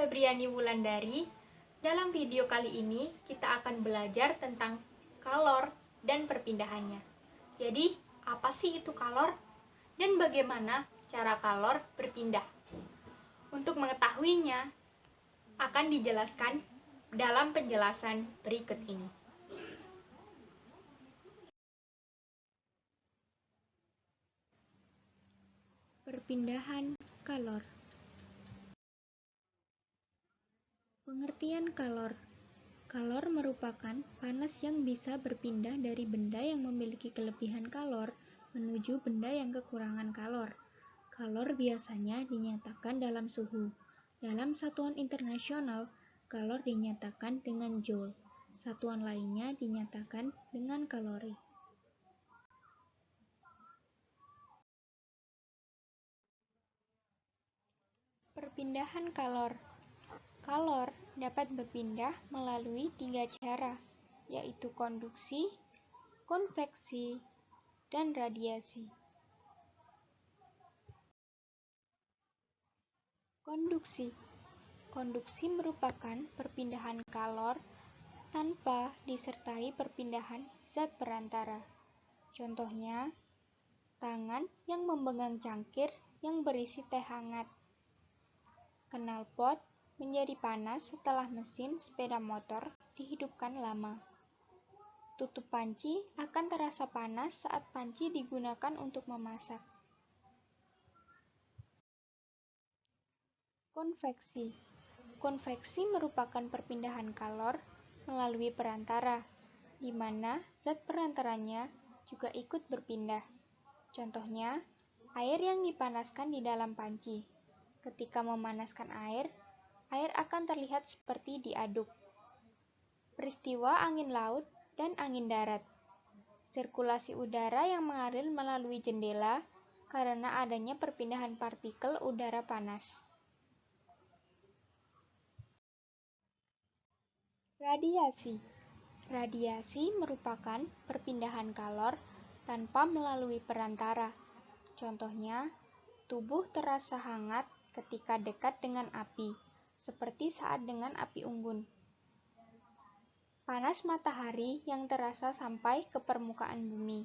Febriani Wulandari. Dalam video kali ini kita akan belajar tentang kalor dan perpindahannya. Jadi, apa sih itu kalor? Dan bagaimana cara kalor berpindah? Untuk mengetahuinya, akan dijelaskan dalam penjelasan berikut ini. Perpindahan kalor. Pengertian kalor. Kalor merupakan panas yang bisa berpindah dari benda yang memiliki kelebihan kalor menuju benda yang kekurangan kalor. Kalor biasanya dinyatakan dalam suhu. Dalam satuan internasional, kalor dinyatakan dengan joule. Satuan lainnya dinyatakan dengan kalori. Perpindahan kalor. Kalor dapat berpindah melalui 3 cara, yaitu konduksi, konveksi, dan radiasi. Konduksi. Konduksi merupakan perpindahan kalor tanpa disertai perpindahan zat perantara. Contohnya, tangan yang memegang cangkir yang berisi teh hangat. Knalpot menjadi panas setelah mesin sepeda motor dihidupkan lama. Tutup panci akan terasa panas saat panci digunakan untuk memasak. Konveksi. Konveksi merupakan perpindahan kalor melalui perantara, di mana zat perantaranya juga ikut berpindah. Contohnya, air yang dipanaskan di dalam panci. Ketika memanaskan air akan terlihat seperti diaduk. Peristiwa angin laut dan angin darat. Sirkulasi udara yang mengalir melalui jendela karena adanya perpindahan partikel udara panas. Radiasi. Radiasi merupakan perpindahan kalor tanpa melalui perantara. Contohnya, tubuh terasa hangat ketika dekat dengan api, seperti saat dengan api unggun. Panas matahari yang terasa sampai ke permukaan bumi.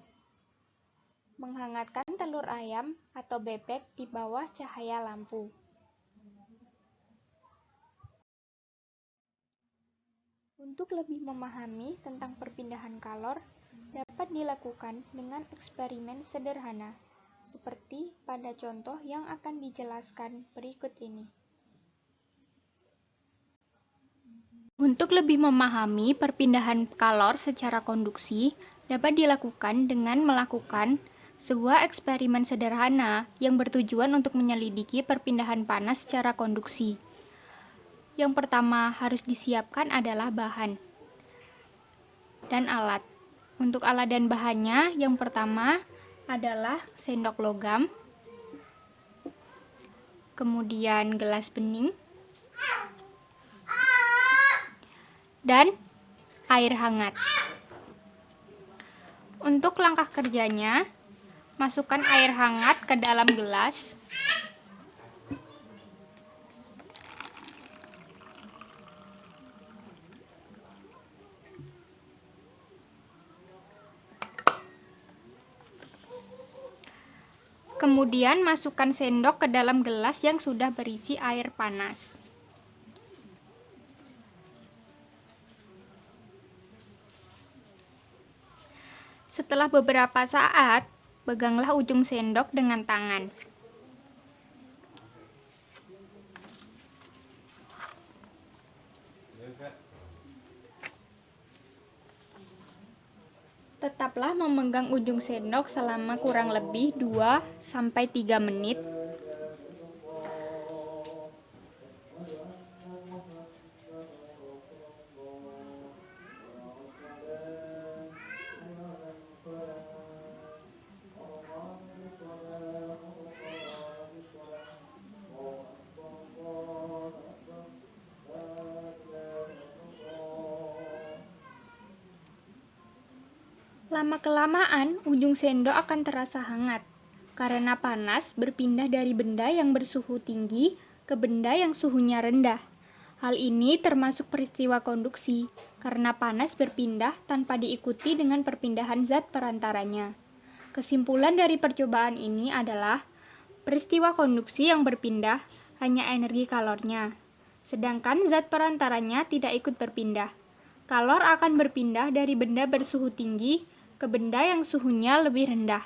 Menghangatkan telur ayam atau bebek di bawah cahaya lampu. Untuk lebih memahami tentang perpindahan kalor, dapat dilakukan dengan eksperimen sederhana, seperti pada contoh yang akan dijelaskan berikut ini. Untuk lebih memahami perpindahan kalor secara konduksi, dapat dilakukan dengan melakukan sebuah eksperimen sederhana yang bertujuan untuk menyelidiki perpindahan panas secara konduksi. Yang pertama harus disiapkan adalah bahan dan alat. Untuk alat dan bahannya, yang pertama adalah sendok logam, kemudian gelas bening, dan air hangat. Untuk langkah kerjanya, masukkan air hangat ke dalam gelas. Kemudian masukkan sendok ke dalam gelas yang sudah berisi air panas. Setelah beberapa saat, peganglah ujung sendok dengan tangan. Tetaplah memegang ujung sendok selama kurang lebih 2-3 menit. Lama-kelamaan, ujung sendok akan terasa hangat, karena panas berpindah dari benda yang bersuhu tinggi ke benda yang suhunya rendah. Hal ini termasuk peristiwa konduksi, karena panas berpindah tanpa diikuti dengan perpindahan zat perantaranya. Kesimpulan dari percobaan ini adalah peristiwa konduksi yang berpindah hanya energi kalornya, sedangkan zat perantaranya tidak ikut berpindah. Kalor akan berpindah dari benda bersuhu tinggi ke benda yang suhunya lebih rendah.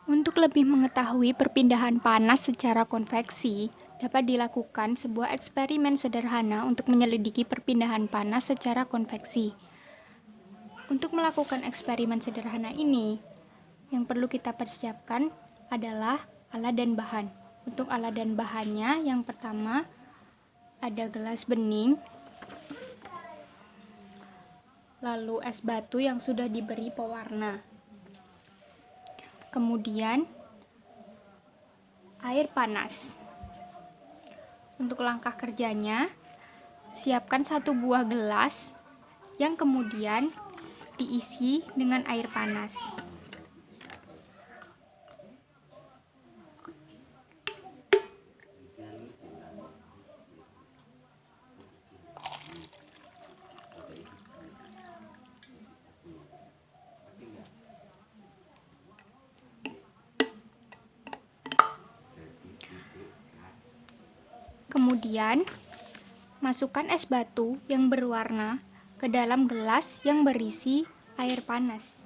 Untuk lebih mengetahui perpindahan panas secara konveksi, dapat dilakukan sebuah eksperimen sederhana untuk menyelidiki perpindahan panas secara konveksi. Untuk melakukan eksperimen sederhana ini, yang perlu kita persiapkan adalah alat dan bahan. Untuk alat dan bahannya, yang pertama ada gelas bening, lalu es batu yang sudah diberi pewarna. Kemudian, air panas. Untuk langkah kerjanya, siapkan 1 buah gelas yang kemudian diisi dengan air panas. Kemudian, masukkan es batu yang berwarna ke dalam gelas yang berisi air panas.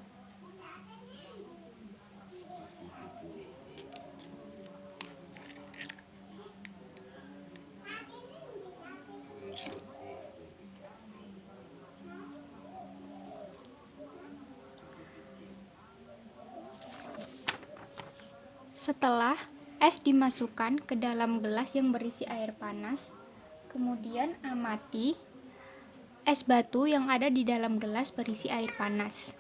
Setelah es dimasukkan ke dalam gelas yang berisi air panas, kemudian amati es batu yang ada di dalam gelas berisi air panas.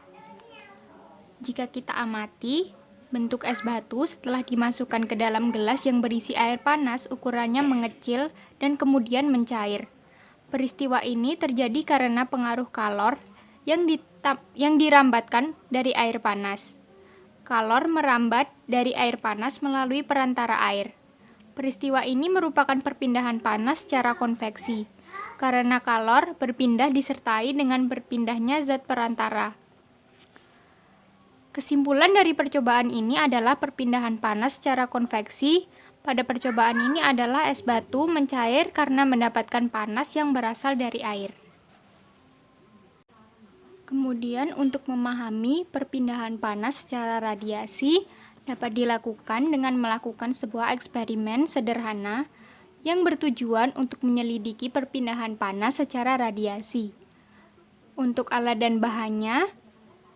Jika kita amati, bentuk es batu setelah dimasukkan ke dalam gelas yang berisi air panas ukurannya mengecil dan kemudian mencair. Peristiwa ini terjadi karena pengaruh kalor yang dirambatkan dari air panas. Kalor merambat dari air panas melalui perantara air. Peristiwa ini merupakan perpindahan panas secara konveksi, karena kalor berpindah disertai dengan berpindahnya zat perantara. Kesimpulan dari percobaan ini adalah perpindahan panas secara konveksi. Pada percobaan ini adalah es batu mencair karena mendapatkan panas yang berasal dari air. Kemudian untuk memahami perpindahan panas secara radiasi dapat dilakukan dengan melakukan sebuah eksperimen sederhana yang bertujuan untuk menyelidiki perpindahan panas secara radiasi. Untuk alat dan bahannya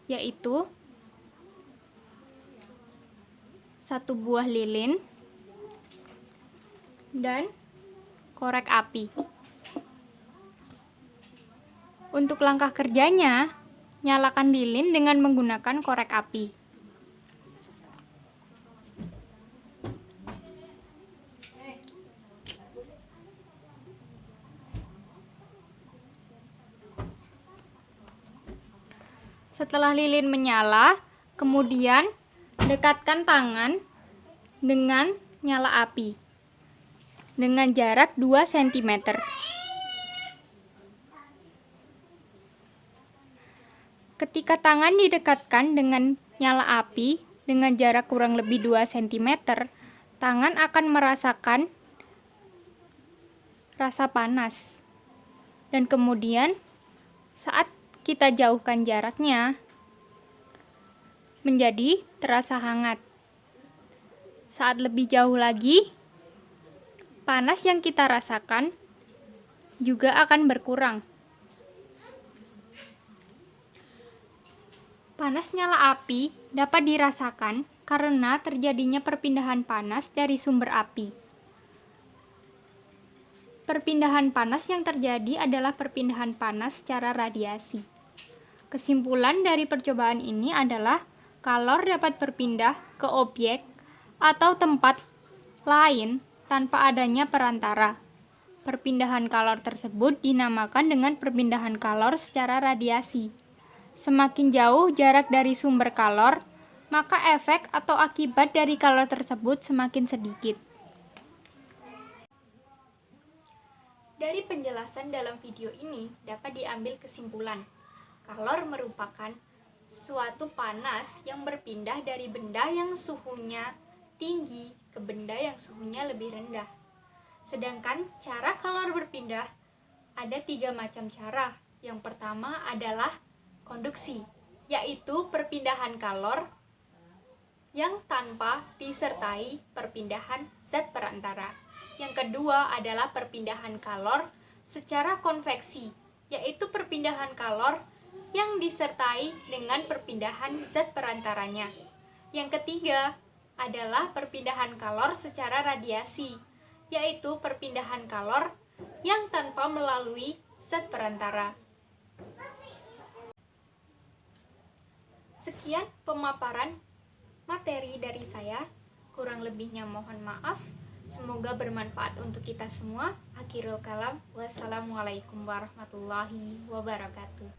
yaitu 1 buah lilin dan korek api. Untuk langkah kerjanya, nyalakan lilin dengan menggunakan korek api. Setelah lilin menyala, kemudian dekatkan tangan dengan nyala api dengan jarak 2 cm. Ketika tangan didekatkan dengan nyala api dengan jarak kurang lebih 2 cm, tangan akan merasakan rasa panas. Dan kemudian saat kita jauhkan jaraknya, menjadi terasa hangat. Saat lebih jauh lagi, panas yang kita rasakan juga akan berkurang. Panas nyala api dapat dirasakan karena terjadinya perpindahan panas dari sumber api. Perpindahan panas yang terjadi adalah perpindahan panas secara radiasi. Kesimpulan dari percobaan ini adalah kalor dapat berpindah ke objek atau tempat lain tanpa adanya perantara. Perpindahan kalor tersebut dinamakan dengan perpindahan kalor secara radiasi. Semakin jauh jarak dari sumber kalor, maka efek atau akibat dari kalor tersebut semakin sedikit. Dari penjelasan dalam video ini dapat diambil kesimpulan, kalor merupakan suatu panas yang berpindah dari benda yang suhunya tinggi ke benda yang suhunya lebih rendah. Sedangkan cara kalor berpindah ada 3 macam cara. Yang pertama adalah konduksi, yaitu perpindahan kalor yang tanpa disertai perpindahan zat perantara. Yang kedua adalah perpindahan kalor secara konveksi, yaitu perpindahan kalor yang disertai dengan perpindahan zat perantaranya. Yang ketiga adalah perpindahan kalor secara radiasi, yaitu perpindahan kalor yang tanpa melalui zat perantara. Sekian pemaparan materi dari saya, kurang lebihnya mohon maaf. Semoga bermanfaat untuk kita semua. Akhirul kalam, wassalamualaikum warahmatullahi wabarakatuh.